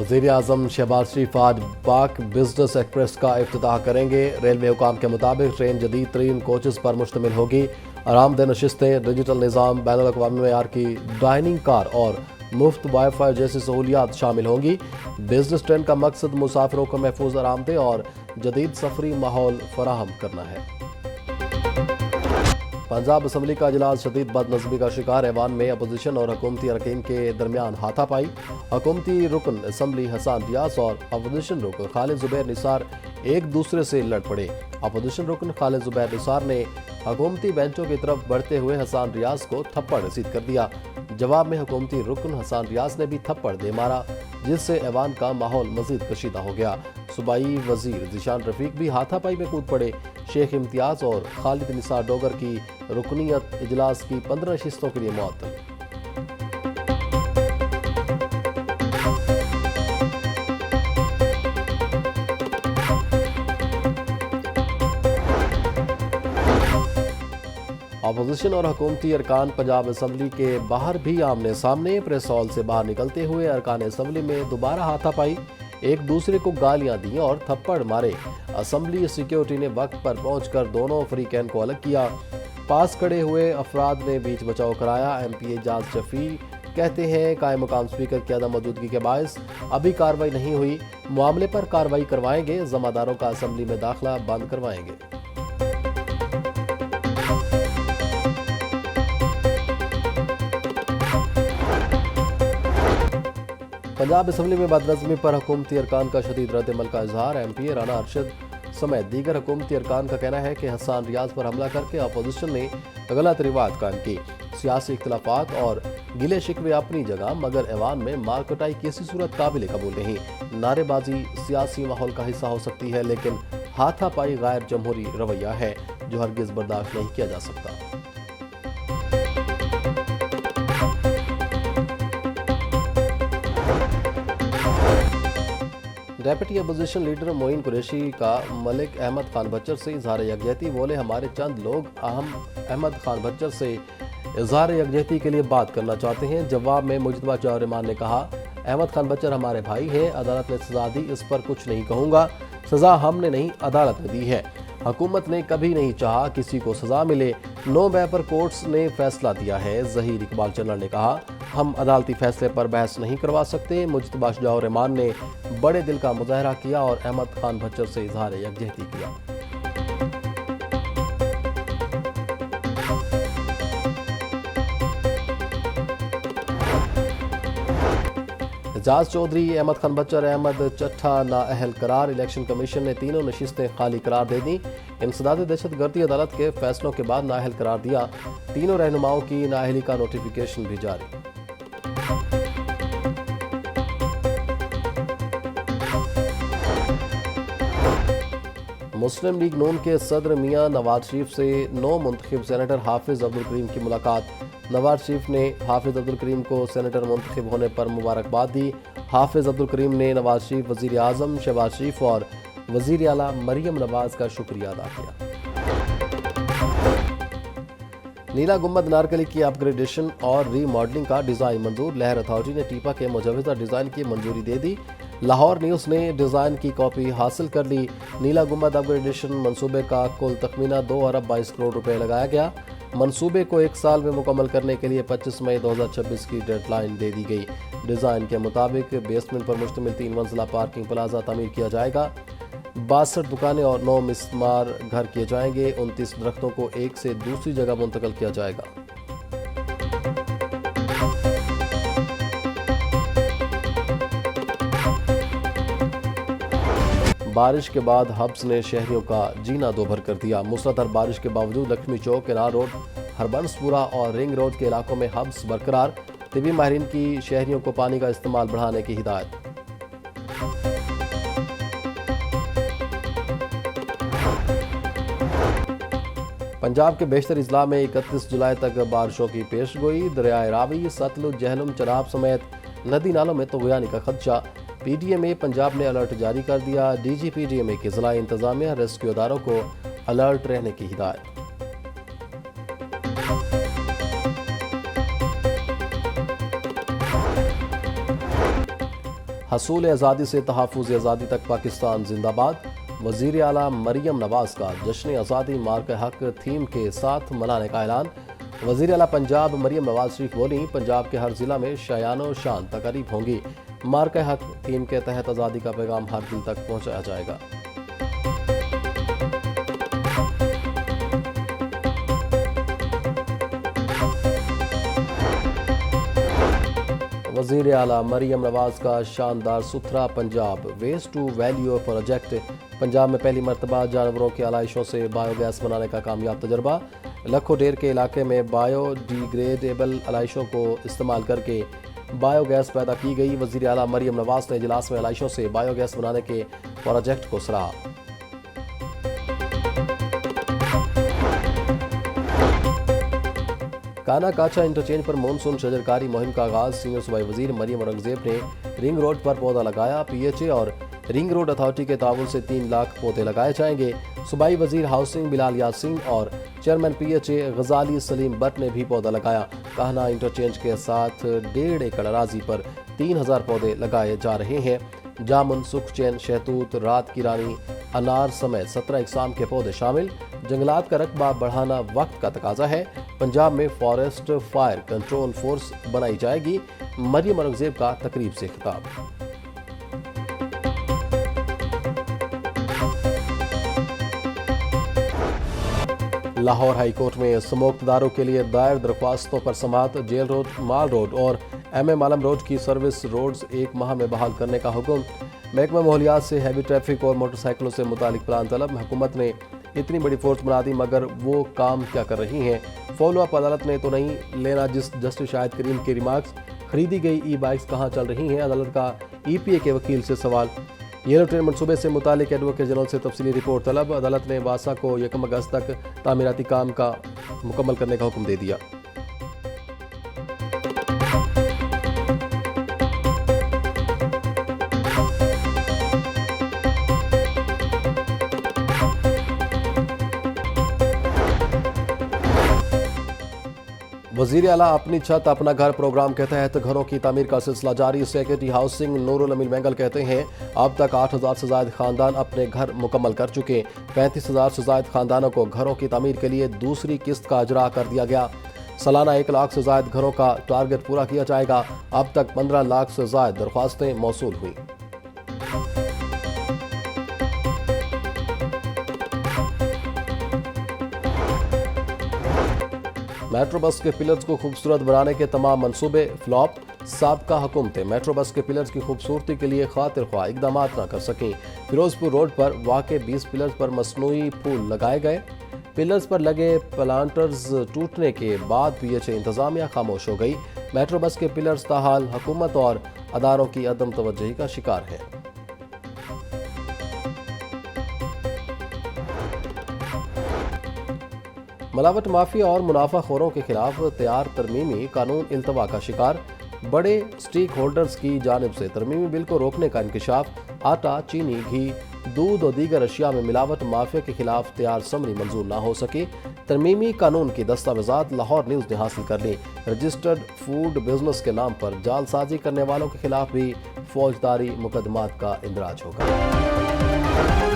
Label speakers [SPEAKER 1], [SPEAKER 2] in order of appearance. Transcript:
[SPEAKER 1] वज़ीर आज़म शहबाज शरीफ आज पाक बिजनेस एक्सप्रेस का इफ्तिताह करेंगे। रेलवे हुकाम के मुताबिक ट्रेन जदीद तरीन कोचेस पर मुश्तमिल होगी। आरामदेह नशिस्तें, डिजिटल निज़ाम, बैनुल अक़वामी मेयार की डाइनिंग कार और मुफ्त वाईफाई जैसी सहूलियात शामिल होंगी। बिजनेस ट्रेन का मकसद मुसाफिरों को महफूज, आरामदेह और जदीद सफरी माहौल फराहम करना है। पंजाब असम्बली का इजलास शदीद बदनज़मी का शिकार। ऐवान में अपोजिशन और हुकूमती अरकान के दरमियान हाथापाई। हुकूमती रुकन असम्बली हसन रियाज और अपोजिशन रुकन खालिद ज़ुबैर निसार एक दूसरे से लड़ पड़े। अपोजिशन रुकन खालिद ज़ुबैर निसार ने हुकूमती बेंचों की तरफ बढ़ते हुए हसन रियाज को थप्पड़ रसीद कर दिया। जवाब में हुकूमती रुकन हसन रियाज ने भी थप्पड़ दे मारा, जिससे ऐवान का माहौल मजीद कशीदा हो गया। सूबाई वजीर ज़ीशान रफीक भी हाथापाई में कूद पड़े। शेख इम्तियाज़ और खालिद निसार डोगर की रुकनीत इजलास की 15 नशिस्तों के लिए मुअत्तल। अपोजिशन और हुकूमती अरकान पंजाब असम्बली के बाहर भी आमने सामने। प्रेस हॉल से बाहर निकलते हुए अरकान असम्बली में दोबारा हाथापाई, एक दूसरे को गालियां दी और थप्पड़ मारे। असम्बली सिक्योरिटी ने वक्त पर पहुंचकर दोनों फरीकैन को अलग किया। पास खड़े हुए अफराद ने बीच बचाव कराया। MP एजाज शफी कहते हैं कायम मुकाम स्पीकर की अदम मौजूदगी के बायस अभी कार्रवाई नहीं हुई। मामले पर कार्रवाई करवाएंगे। जमादारों का असम्बली में दाखिला बंद करवाएंगे। पंजाब असम्बली में बदनज़मी पर हुकूमती अरकान का शदीद रद्द-ए-अमल का इजहार। MP राना अरशद समेत दीगर हुकूमती अरकान का कहना है कि हसन रियाज पर हमला करके अपोजिशन ने गलत रिवायत कायम की। सियासी इख्तलाफात और गिले शिकवे अपनी जगह, मगर ऐवान में मारकटाई किसी सूरत काबिल कबूल नहीं। नारेबाजी सियासी माहौल का हिस्सा हो सकती है, लेकिन हाथापाई गैर जमहूरी रवैया है जो हरगिज बर्दाश्त नहीं किया जा सकता। Deputy opposition leader Moin Qureshi का मलिक अहमद खान बच्चर से इजहार यकजहती। बोले हमारे चंद लोग अहमद खान बच्चर से इजहार यकजहती के लिए बात करना चाहते हैं। जवाब में मुजतबा जौहर ने कहा अहमद खान बच्चर हमारे भाई हैं, अदालत ने सजा दी, इस पर कुछ नहीं कहूँगा। सजा हमने नहीं अदालत ने दी है। हुकूमत ने कभी नहीं चाहा किसी को सजा मिले। 9 मई पर कोर्ट्स ने फैसला दिया है। ज़हीर इकबाल चन्ना ने कहा हम अदालती फैसले पर बहस नहीं करवा सकते। मुजतबा जौहर ने बड़े दिल का मुजाहरा किया और अहमद खान बच्चर से इजहार यकजहती किया। एजाज चौधरी, अहमद खान बच्चर, अहमद चट्ठा नाअहल करार। इलेक्शन कमीशन ने तीनों नशिस्तें खाली करार दे दी। इंसदाद दहशतगर्दी अदालत के फैसलों के बाद नाअहल करार दिया। तीनों रहनुमाओं की नाअहली का नोटिफिकेशन भी जारी। मुस्लिम लीग नून के सदर मियां नवाज शरीफ से नौ मुंतखब सेनेटर हाफिज अब्दुल करीम की मुलाकात। नवाज शरीफ ने हाफिज अब्दुल करीम को सेनेटर मुंतखब होने पर मुबारकबाद दी। हाफिज अब्दुल करीम ने नवाज शरीफ, वज़ीर आज़म शहबाज शरीफ और वज़ीर आला मरियम नवाज का शुक्रिया अदा किया। नीला गुम्बद नारकली की अपग्रेडेशन और रीमॉडलिंग का डिज़ाइन मंजूर। लहर अथॉरिटी ने टीपा के मुजवज़ा डिज़ाइन की मंजूरी दे दी। लाहौर न्यूज़ ने डिज़ाइन की कॉपी हासिल कर ली। नीला गुम्बद अपग्रेडेशन मंसूबे का कुल तखमीना 2 अरब 22 करोड़ रुपए लगाया गया। मंसूबे को 1 साल में मुकम्मल करने के लिए 25 मई 2026 की डेडलाइन दे दी गई। डिज़ाइन के मुताबिक बेसमेंट पर मुश्तमिल 3 मंजिला पार्किंग प्लाजा तामीर किया जाएगा। 62 दुकानें और 9 मिस्मार घर किए जाएंगे। 29 दरख्तों को एक से दूसरी जगह मुंतकिल किया जाएगा। बारिश के बाद हब्स ने शहरियों का जीना दोभर कर दिया। मूसलाधार बारिश के बावजूद लक्ष्मी चौक, केनार रोड, हरबंसपुरा और रिंग रोड के इलाकों में हब्स बरकरार। तिबी माहिरीन की शहरियों को पानी का इस्तेमाल बढ़ाने की हिदायत। पंजाब के बेशतर अजला में 31 जुलाई तक बारिशों की पेशगोई। दरियाए रावी, सतलुज, जहलम, चनाब समेत नदी नालों में तग़यानी का खदशा। PDMA पंजाब ने अलर्ट जारी कर दिया। DG PDMA की ज़िला इंतज़ामिया रेस्क्यू इदारों को अलर्ट रहने की हिदायत। حصول آزادی سے تحفظ آزادی تک پاکستان زندہ باد۔ وزیر اعلیٰ مریم نواز کا جشن آزادی مارکہ حق تھیم کے ساتھ منانے کا اعلان۔ وزیر اعلیٰ پنجاب مریم نواز شریف بولیں، پنجاب کے ہر ضلع میں شایان و شان تقریب ہوں گی۔ مارکہ حق تھیم کے تحت آزادی کا پیغام ہر دل تک پہنچایا جائے گا۔ وزیر اعلیٰ مریم نواز کا شاندار ستھرا Punjab waste to value project. Punjab میں پہلی مرتبہ جانوروں کی علائشوں سے بایو گیس بنانے کا کامیاب تجربہ۔ لکھو ڈیر کے علاقے میں بایو ڈی گریڈیبل علائشوں کو استعمال کر کے بایو گیس پیدا کی گئی۔ وزیر اعلیٰ مریم نواز نے اجلاس میں علائشوں سے بایو گیس بنانے کے پروجیکٹ کو سراہا۔ کانا کاچا انٹرچینج پر مونسون شجرکاری مہم کا آغاز۔ سینئر صوبائی وزیر مریم اورنگزیب نے رنگ روڈ پر پودا لگایا۔ پی ایچ اے اور رنگ روڈ اتھارٹی کے تعاون سے 3 لاکھ پودے لگائے جائیں گے۔ صوبائی وزیر ہاؤسنگ بلال یاسین اور chairman P H A Ghazali Saleem Butt نے بھی پودا لگایا۔ کاہنا انٹرچینج کے ساتھ 1.5 ایکڑ اراضی پر 3000 پودے لگائے جا رہے ہیں۔ جامن، سکھ چین، شہتوت، رات کی رانی، انار سمیت 17 اقسام کے پودے شامل۔ جنگلات کا رقبہ بڑھانا وقت کا تقاضا ہے۔ پنجاب میں فارسٹ فائر کنٹرول فورس بنائی جائے گی۔ مریم اورنگزیب کا تقریب سے خطاب۔ لاہور ہائی کورٹ میں سموکت داروں کے لیے دائر درخواستوں پر سماعت۔ جیل روڈ، مال روڈ اور ایم اے عالم روڈ کی سروس روڈز 1 ماہ میں بحال کرنے کا حکم۔ محکمہ ماحولیات سے ہیوی ٹریفک اور موٹر سائیکلوں سے متعلق پلان طلب۔ حکومت نے اتنی بڑی فورس بنا دی مگر وہ کام کیا کر رہی ہیں؟ فالو اپ عدالت نے تو نہیں لینا جسٹس شاہد کریم کے ریمارکس۔ خریدی گئی ای بائکس کہاں چل رہی ہیں؟ عدالت کا ای پی اے کے وکیل سے سوال۔ یلو ٹرین منصوبے سے متعلق ایڈوکیٹ جنرل سے تفصیلی رپورٹ طلب۔ عدالت نے واسا کو 1 اگست تک تعمیراتی کام کا مکمل کرنے کا حکم دے دیا۔ وزیر اعلیٰ اپنی چھت اپنا گھر پروگرام کے تحت گھروں کی تعمیر کا سلسلہ جاری۔ سیکرٹری ہاؤسنگ نور الامین مینگل کہتے ہیں اب تک 8000 سے زائد خاندان اپنے گھر مکمل کر چکے۔ 35000 سے زائد خاندانوں کو گھروں کی تعمیر کے لیے دوسری قسط کا اجراء کر دیا گیا۔ سالانہ 1 لاکھ سے زائد گھروں کا ٹارگٹ پورا کیا جائے گا۔ اب تک 15 لاکھ سے زائد درخواستیں موصول ہوئیں۔ میٹرو بس کے پلرز کو خوبصورت بنانے کے تمام منصوبے فلاپ۔ سابقہ حکومتیں میٹرو بس کے پلرز کی خوبصورتی کے لیے خاطر خواہ اقدامات نہ کر سکیں۔ فیروزپور روڈ پر واقع 20 پلرز پر مصنوعی پھول لگائے گئے۔ پلرز پر لگے پلانٹرز ٹوٹنے کے بعد پی ایچ اے انتظامیہ خاموش ہو گئی۔ میٹرو بس کے پلرز تاحال حکومت اور اداروں کی عدم توجہی کا شکار ہیں۔ ملاوٹ مافیا اور منافع خوروں کے خلاف تیار ترمیمی قانون التوا کا شکار۔ بڑے سٹیک ہولڈرز کی جانب سے ترمیمی بل کو روکنے کا انکشاف۔ آٹا، چینی، گھی، دودھ اور دیگر اشیاء میں ملاوٹ مافیا کے خلاف تیار سمری منظور نہ ہو سکی۔ ترمیمی قانون کی دستاویزات لاہور نیوز نے حاصل کر لی۔ رجسٹرڈ فوڈ بزنس کے نام پر جعل سازی کرنے والوں کے خلاف بھی فوجداری مقدمات کا اندراج ہوگا۔